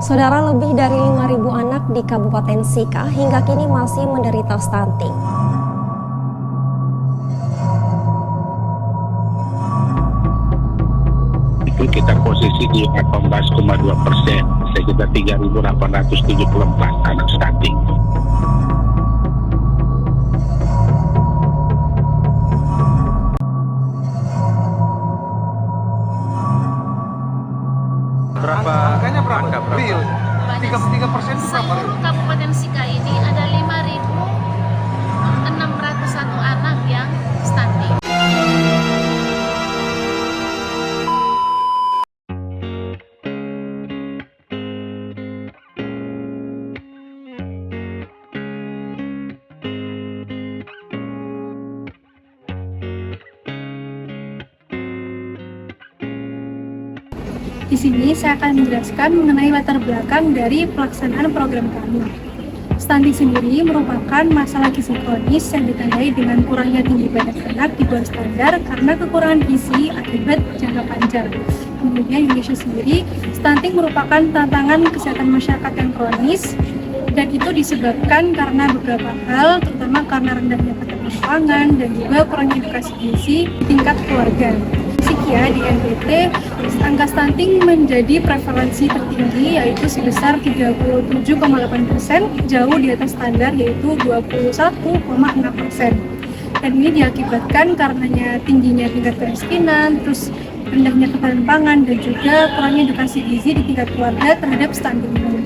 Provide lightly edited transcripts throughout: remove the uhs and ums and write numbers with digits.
Saudara, lebih dari 5.000 anak di Kabupaten Sika hingga kini masih menderita stunting. Itu kita posisi di 18,2%, sekitar 3.874 anak stunting. Angkanya berapa? Real. 3% itu berapa? Seluruh Kabupaten Sika ini ada 5.601 anak yang stunting. Di sini saya akan menjelaskan mengenai latar belakang dari pelaksanaan program kami. Stunting sendiri merupakan masalah gizi kronis yang ditandai dengan kurangnya tinggi badan anak di bawah standar karena kekurangan gizi akibat jangka panjang. Kemudian Indonesia sendiri, stunting merupakan tantangan kesehatan masyarakat yang kronis dan itu disebabkan karena beberapa hal, terutama karena rendahnya ketersediaan pangan dan juga kurangnya edukasi gizi di tingkat keluarga. Ya, di NTT, angka stunting menjadi prevalensi tertinggi yaitu sebesar 37,8%, jauh di atas standar yaitu 21,6%. Dan ini diakibatkan karenanya tingginya tingkat kemiskinan, terus rendahnya ketahanan pangan dan juga kurangnya edukasi gizi di tingkat keluarga terhadap stunting ini.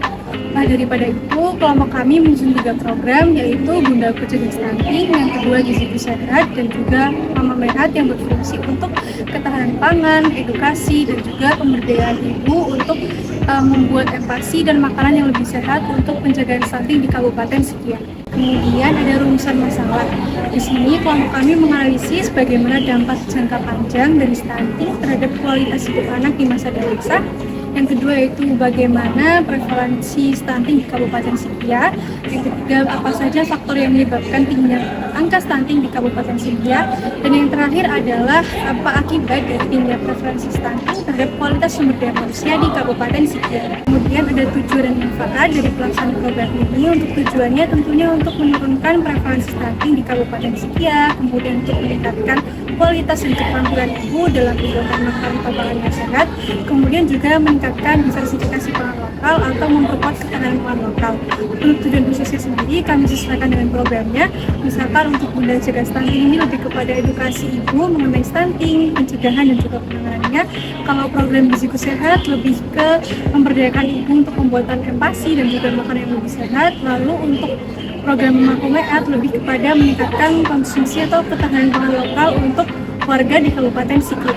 Nah, daripada itu, kelompok kami menyusun 3 program, yaitu Bunda Pencegah Stunting, yang kedua Giziku Sehat, dan juga Mama Mehat yang berfungsi untuk ketahanan pangan, edukasi, dan juga pemberdayaan ibu untuk membuat empati dan makanan yang lebih sehat untuk pencegahan stunting di Kabupaten Sekian. Kemudian ada rumusan masalah. Di sini kelompok kami menganalisis bagaimana dampak jangka panjang dari stunting terhadap kualitas hidup anak di masa dewasa. Yang kedua yaitu bagaimana prevalensi stunting di Kabupaten Sekia. Yang ketiga, apa saja faktor yang menyebabkan tingginya angka stunting di Kabupaten Sekia. Dan yang terakhir adalah apa akibat dari tingginya prevalensi stunting terhadap kualitas sumber daya manusia di Kabupaten Sekia. Kemudian ada tujuan dan manfaat dari pelaksanaan program ini. Untuk tujuannya tentunya untuk menurunkan prevalensi stunting di Kabupaten Sekia, kemudian untuk meningkatkan kualitas dan keterampilan ibu dalam membuat makanan pangan yang sehat, kemudian juga meningkatkan diversifikasi pangan lokal atau memperkuat ketahanan pangan lokal. Untuk tujuan khususnya sendiri kami sesuaikan dengan programnya. Misalkan untuk Bunda Cegah Stunting ini lebih kepada edukasi ibu mengenai stunting, pencegahan dan juga penanganannya. Kalau program Giziku Sehat lebih ke memberdayakan ibu untuk pembuatan empasi dan juga makanan yang lebih sehat. Lalu untuk program Mama Mehat lebih kepada meningkatkan konsumsi atau ketahanan pangan lokal untuk warga di Kabupaten Sika.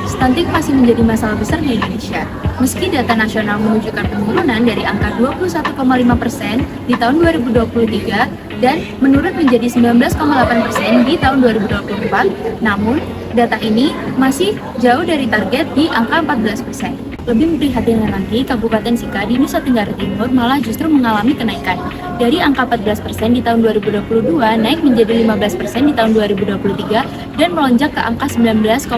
Stunting masih menjadi masalah besar di Indonesia. Meski data nasional menunjukkan penurunan dari angka 21,5% di tahun 2023 dan menurun menjadi 19,8% di tahun 2024, namun data ini masih jauh dari target di angka 14%. Lebih memprihatinkan lagi, Kabupaten Sika di Nusa Tenggara Timur malah justru mengalami kenaikan. Dari angka 14% di tahun 2022 naik menjadi 15% di tahun 2023 dan melonjak ke angka 19,3%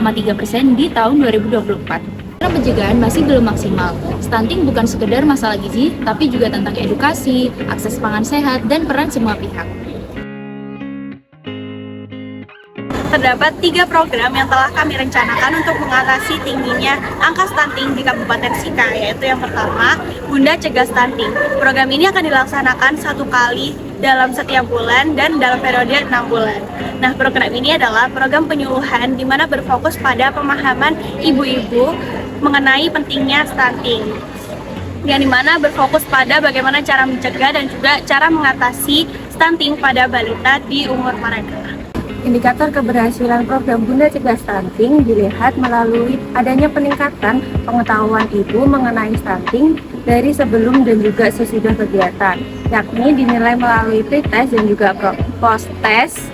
di tahun 2024. Karena pencegahan masih belum maksimal. Stunting bukan sekedar masalah gizi, tapi juga tentang edukasi, akses pangan sehat, dan peran semua pihak. Terdapat 3 program yang telah kami rencanakan untuk mengatasi tingginya angka stunting di Kabupaten Sika, yaitu yang pertama, Bunda Cegah Stunting. Program ini akan dilaksanakan 1 kali dalam setiap bulan dan dalam periode 6 bulan. Nah, program ini adalah program penyuluhan di mana berfokus pada pemahaman ibu-ibu mengenai pentingnya stunting, yang dimana berfokus pada bagaimana cara mencegah dan juga cara mengatasi stunting pada balita di umur mereka. Indikator keberhasilan program Bunda Cegah Stunting dilihat melalui adanya peningkatan pengetahuan ibu mengenai stunting dari sebelum dan juga sesudah kegiatan, yakni dinilai melalui pre-test dan juga post-test.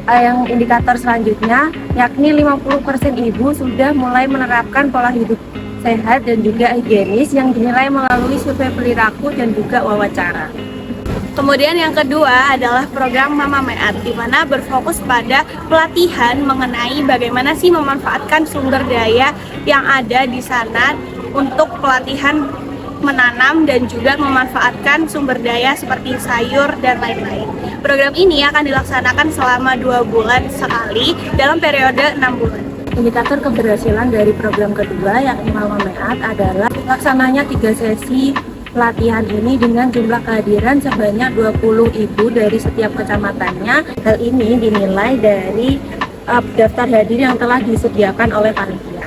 Yang indikator selanjutnya, yakni 50% ibu sudah mulai menerapkan pola hidup sehat dan juga higienis yang dinilai melalui survei perilaku dan juga wawancara. Kemudian yang kedua adalah program Mama Meat, di mana berfokus pada pelatihan mengenai bagaimana sih memanfaatkan sumber daya yang ada di sana untuk pelatihan menanam dan juga memanfaatkan sumber daya seperti sayur dan lain-lain. Program ini akan dilaksanakan selama 2 bulan sekali dalam periode 6 bulan. Indikator keberhasilan dari program kedua yakni Mama Meat adalah laksananya 3 sesi pelatihan ini dengan jumlah kehadiran sebanyak 20 ibu dari setiap kecamatannya. Hal ini dinilai dari daftar hadir yang telah disediakan oleh panitia.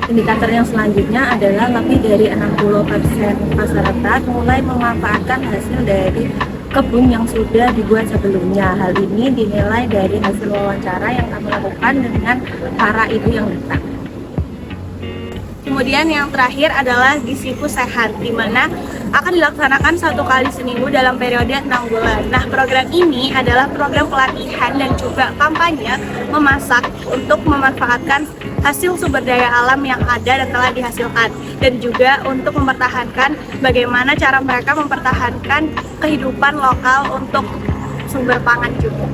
Indikator yang selanjutnya adalah lebih dari 60% peserta mulai memanfaatkan hasil dari kebun yang sudah dibuat sebelumnya. Hal ini dinilai dari hasil wawancara yang kami lakukan dengan para ibu yang datang. Kemudian yang terakhir adalah Giziku Sehat, di mana akan dilaksanakan 1 kali seminggu dalam periode 6 bulan. Nah, program ini adalah program pelatihan dan juga kampanye memasak untuk memanfaatkan hasil sumber daya alam yang ada dan telah dihasilkan, dan juga untuk mempertahankan bagaimana cara mereka mempertahankan kehidupan lokal untuk sumber pangan juga.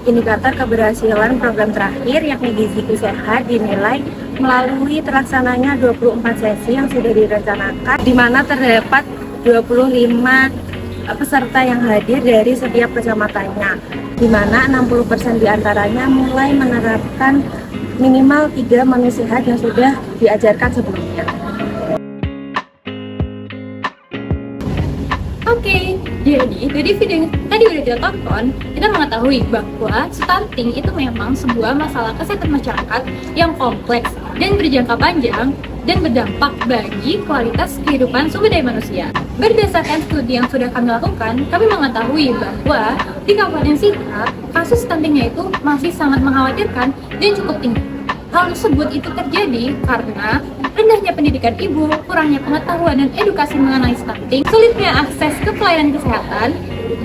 Indikator keberhasilan program terakhir yakni Giziku Sehat dinilai melalui terlaksananya 24 sesi yang sudah direncanakan, di mana terdapat 25 peserta yang hadir dari setiap kecamatannya, di mana 60% diantaranya mulai menerapkan minimal 3 menu sehat yang sudah diajarkan sebelumnya. Oke, jadi dari video yang tadi udah kita tonton, kita mengetahui bahwa stunting itu memang sebuah masalah kesehatan masyarakat yang kompleks dan berjangka panjang dan berdampak bagi kualitas kehidupan sumber daya manusia. Berdasarkan studi yang sudah kami lakukan, kami mengetahui bahwa di Kabupaten Sika, kasus stuntingnya itu masih sangat mengkhawatirkan dan cukup tinggi. Hal tersebut itu terjadi karena rendahnya pendidikan ibu, kurangnya pengetahuan dan edukasi mengenai stunting, sulitnya akses ke pelayanan kesehatan,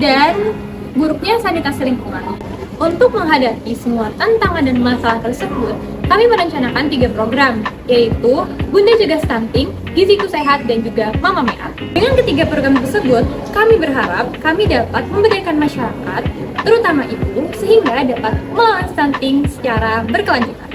dan buruknya sanitasi lingkungan. Untuk menghadapi semua tantangan dan masalah tersebut, kami merencanakan 3 program, yaitu Bunda Cegah Stunting, Giziku Sehat, dan juga Mama Meat. Dengan ketiga program tersebut, kami berharap kami dapat memberdayaan masyarakat, terutama ibu, sehingga dapat melawan stunting secara berkelanjutan.